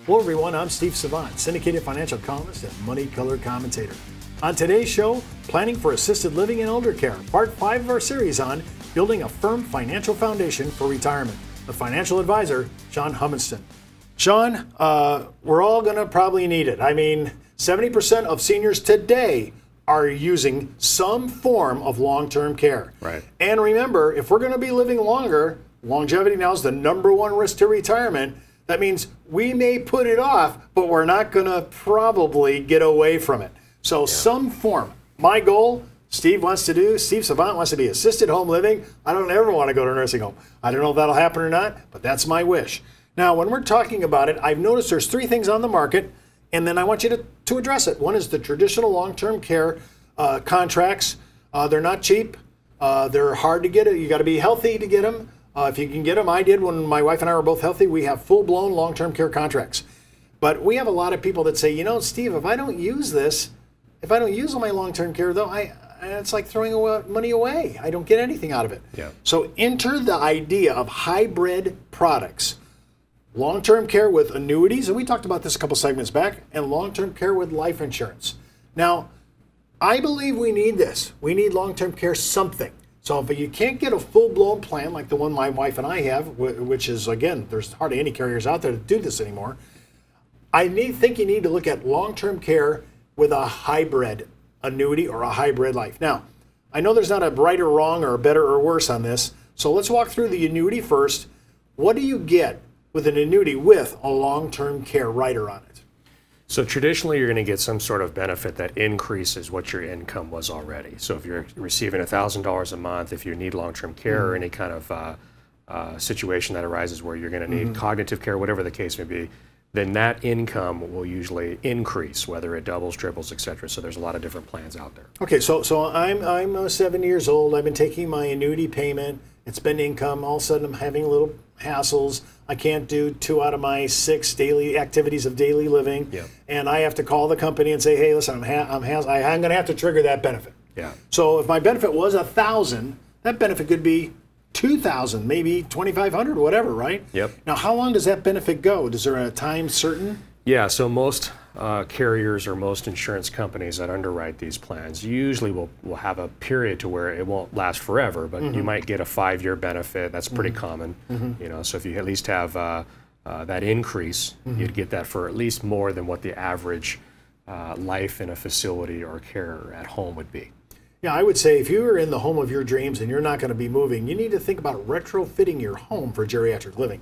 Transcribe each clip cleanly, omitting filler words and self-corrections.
Hello everyone, I'm Steve Savant, syndicated financial columnist and money color commentator. On today's show, planning for assisted living and elder care, part 5 of our series on building a firm financial foundation for retirement. The financial advisor, Sean Humeston. Sean, we're all gonna probably need it. I mean, 70% of seniors today are using some form of long-term care. Right. And remember, if we're gonna be living longer, longevity now is the #1 risk to retirement. That means we may put it off, but we're not going to probably get away from it. So some form. My goal, Steve Savant wants to be assisted home living. I don't ever want to go to a nursing home. I don't know if that'll happen or not, but that's my wish. Now, when we're talking about it, I've noticed there's 3 things on the market, and then I want you to address it. One is the traditional long-term care contracts. They're not cheap. They're hard to get. You got to be healthy to get them. If you can get them, I did when my wife and I were both healthy. We have full-blown long-term care contracts. But we have a lot of people that say, you know, Steve, if I don't use this, if I don't use all my long-term care, though, it's like throwing money away. I don't get anything out of it. Yeah. So enter the idea of hybrid products. Long-term care with annuities, and we talked about this a couple segments back, and long-term care with life insurance. Now, I believe we need this. We need long-term care something. So if you can't get a full-blown plan like the one my wife and I have, which is, again, there's hardly any carriers out there that do this anymore, I think you need to look at long-term care with a hybrid annuity or a hybrid life. Now, I know there's not a right or wrong or a better or worse on this, so let's walk through the annuity first. What do you get with an annuity with a long-term care rider on it? So traditionally, you're going to get some sort of benefit that increases what your income was already. So if you're receiving $1,000 a month, if you need long-term care or any kind of situation that arises where you're going to need cognitive care, whatever the case may be, then that income will usually increase, whether it doubles, triples, et cetera. So there's a lot of different plans out there. Okay, so I'm 7 years old. I've been taking my annuity payment. It's been income. All of a sudden, I'm having little hassles. I can't do 2 out of my 6 daily activities of daily living, and I have to call the company and say, "Hey, listen, I'm going to have to trigger that benefit." Yeah. So if my benefit was $1,000, that benefit could be $2,000, maybe $2,500, whatever, right? Yep. Now, how long does that benefit go? Is there a time certain? Yeah. So most carriers or most insurance companies that underwrite these plans usually will have a period to where it won't last forever, but you might get a 5-year benefit. That's pretty common. You know, so if you at least have that increase, you'd get that for at least more than what the average life in a facility or care at home would be. Yeah, I would say if you're in the home of your dreams and you're not going to be moving, you need to think about retrofitting your home for geriatric living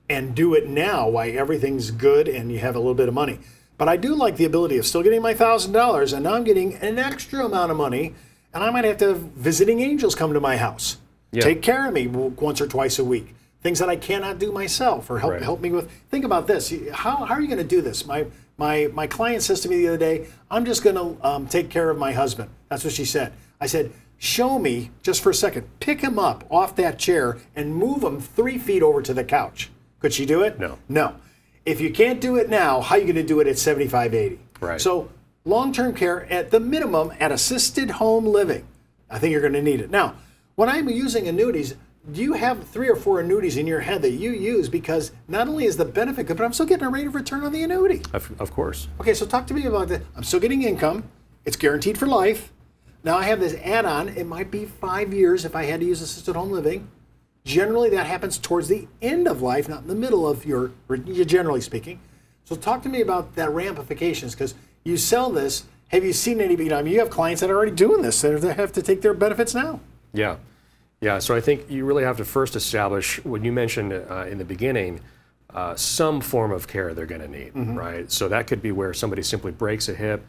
and do it now while everything's good and you have a little bit of money. But I do like the ability of still getting my $1,000, and now I'm getting an extra amount of money, and I might have to have visiting angels come to my house, take care of me once or twice a week, things that I cannot do myself, or help me with. Think about this. How are you going to do this? My client says to me the other day, "I'm just going to take care of my husband." That's what she said. I said, "Show me just for a second. Pick him up off that chair and move him 3 feet over to the couch." Could she do it? No. No. If you can't do it now, how are you going to do it at 75, 80? Right. So long-term care, at the minimum, at assisted home living, I think you're going to need it. Now, when I'm using annuities, do you have 3 or 4 annuities in your head that you use? Because not only is the benefit good, but I'm still getting a rate of return on the annuity. Of course. Okay, so talk to me about that. I'm still getting income. It's guaranteed for life. Now I have this add-on. It might be 5 years if I had to use assisted home living. Generally, that happens towards the end of life, not in the middle of generally speaking. So talk to me about that ramifications, because you sell this. Have you seen any, you have clients that are already doing this, that have to take their benefits now. Yeah. Yeah, so I think you really have to first establish, when you mentioned in the beginning, some form of care they're going to need, right? So that could be where somebody simply breaks a hip,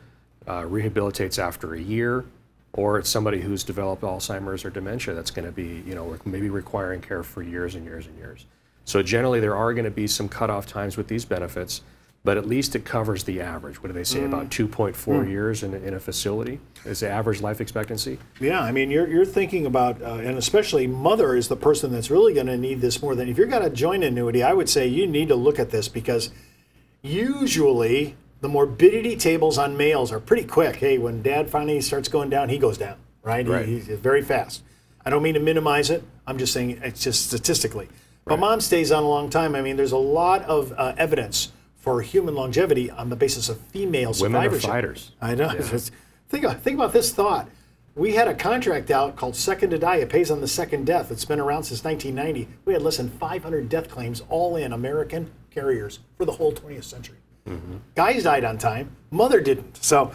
rehabilitates after a year, or it's somebody who's developed Alzheimer's or dementia that's going to be, maybe requiring care for years and years and years. So generally there are going to be some cutoff times with these benefits, but at least it covers the average. What do they say, about 2.4 years in a facility is the average life expectancy? Yeah, I mean, you're thinking about, and especially mother is the person that's really going to need this more than, if you're going to join annuity, I would say you need to look at this, because usually the morbidity tables on males are pretty quick. Hey, when dad finally starts going down, he goes down, right? He's very fast. I don't mean to minimize it. I'm just saying it's just statistically. But mom stays on a long time. I mean, there's a lot of evidence for human longevity on the basis of female survivorship. Women are fighters. I know. Yeah. Think about this thought. We had a contract out called Second to Die. It pays on the second death. It's been around since 1990. We had less than 500 death claims, all in American carriers for the whole 20th century. Guys died on time. Mother didn't. So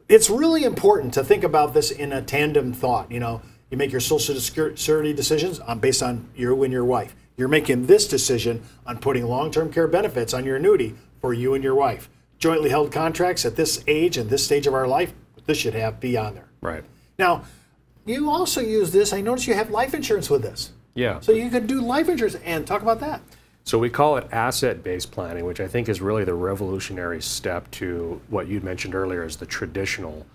it's really important to think about this in a tandem thought. You know, you make your Social Security decisions based on you and your wife. You're making this decision on putting long-term care benefits on your annuity for you and your wife. Jointly held contracts at this age and this stage of our life, this should be on there. Right. Now, you also use this. I notice you have life insurance with this. Yeah. So you could do life insurance and talk about that. So we call it asset-based planning, which I think is really the revolutionary step to what you mentioned earlier as the traditional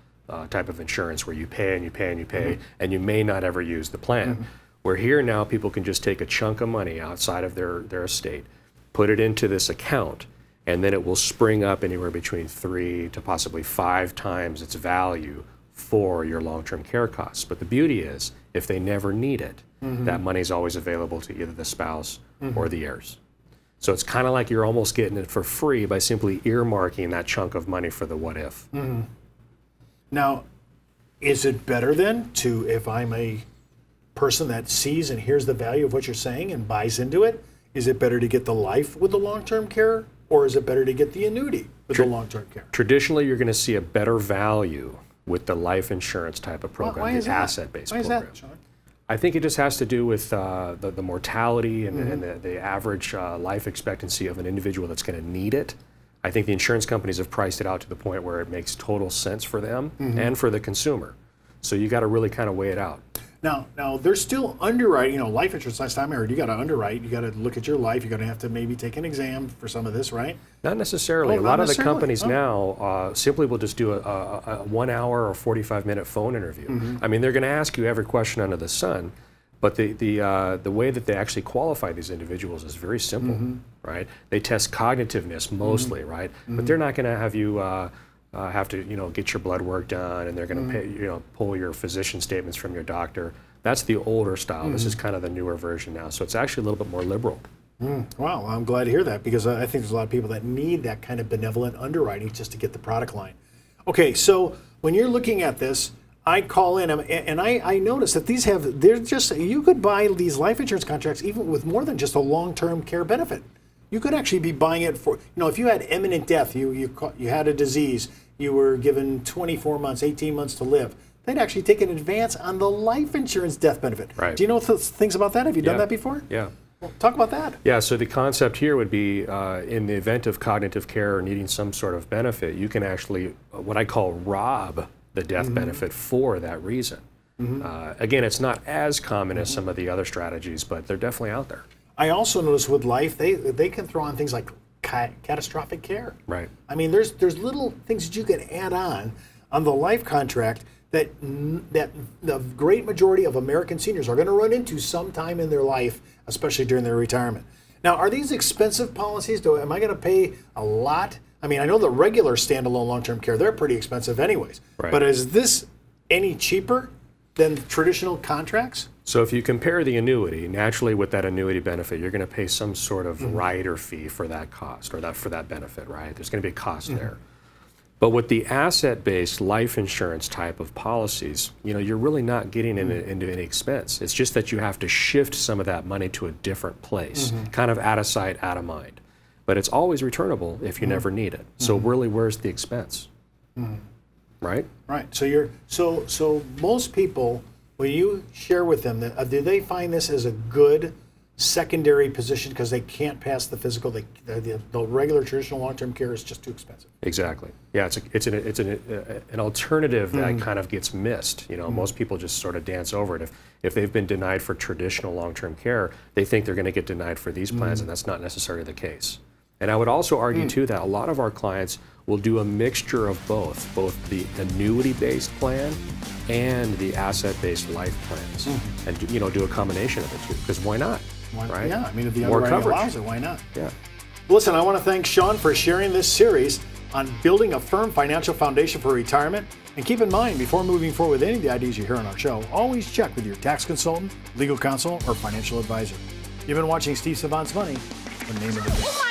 type of insurance where you pay and you pay and you pay, and you may not ever use the plan. Where here now people can just take a chunk of money outside of their estate, put it into this account, and then it will spring up anywhere between 3 to possibly 5 times its value for your long-term care costs. But the beauty is, if they never need it, that money is always available to either the spouse or the heirs. So it's kind of like you're almost getting it for free by simply earmarking that chunk of money for the what if. Now, is it better then to, if I'm a person that sees and hears the value of what you're saying and buys into it, is it better to get the life with the long-term care, or is it better to get the annuity with the long-term care? Traditionally, you're going to see a better value with the life insurance type of program, Why is the that? asset-based Why is program. that, Sean? I think it just has to do with the mortality and the average life expectancy of an individual that's going to need it. I think the insurance companies have priced it out to the point where it makes total sense for them and for the consumer. So you got to really kind of weigh it out. Now there's still underwriting. You know, life insurance. Last time I heard, you got to underwrite. You got to look at your life. You're going to have to maybe take an exam for some of this, right? Not necessarily. Oh, a lot not of the necessarily. companies now simply will just do a 1 hour or 45-minute phone interview. I mean, they're going to ask you every question under the sun, but the way that they actually qualify these individuals is very simple, right? They test cognitiveness mostly, right? But they're not going to have you have to get your blood work done, and they're going to pull your physician statements from your doctor. That's the older style. This is kind of the newer version now. So it's actually a little bit more liberal. Wow, I'm glad to hear that, because I think there's a lot of people that need that kind of benevolent underwriting just to get the product line. Okay, so when you're looking at this, I call in and I notice that you could buy these life insurance contracts even with more than just a long-term care benefit. You could actually be buying it for, if you had imminent death, you had a disease, you were given 24 months, 18 months to live, they'd actually take an advance on the life insurance death benefit. Right. Do you know things about that? Have you done that before? Yeah. Well, talk about that. Yeah, so the concept here would be in the event of cognitive care or needing some sort of benefit, you can actually, what I call, rob the death benefit for that reason. Again, it's not as common as some of the other strategies, but they're definitely out there. I also notice with life, they can throw on things like catastrophic care. Right. I mean, there's little things that you can add on the life contract that the great majority of American seniors are going to run into sometime in their life, especially during their retirement. Now, are these expensive policies? Am I going to pay a lot? I mean, I know the regular standalone long-term care, they're pretty expensive anyways. Right. But is this any cheaper than traditional contracts? So if you compare the annuity, naturally with that annuity benefit, you're going to pay some sort of rider fee for that cost or for that benefit, right? There's going to be a cost there. But with the asset-based life insurance type of policies, you're really not getting into any expense. It's just that you have to shift some of that money to a different place, kind of out of sight, out of mind. But it's always returnable if you never need it. So really, where's the expense? Right? Right. So most people, when you share with them, do they find this as a good secondary position because they can't pass the physical? The regular traditional long-term care is just too expensive. Exactly. Yeah, it's an alternative that kind of gets missed. Most people just sort of dance over it. If they've been denied for traditional long-term care, they think they're going to get denied for these plans, and that's not necessarily the case. And I would also argue too that a lot of our clients will do a mixture of both the annuity-based plan and the asset-based life plans, and do a combination of the two. Because why not? Right? Yeah, I mean, if the More underwriting coverage. allows it, why not? Yeah. Listen, I want to thank Sean for sharing this series on building a firm financial foundation for retirement. And keep in mind, before moving forward with any of the ideas you hear on our show, always check with your tax consultant, legal counsel, or financial advisor. You've been watching Steve Savant's Money, the name of the game.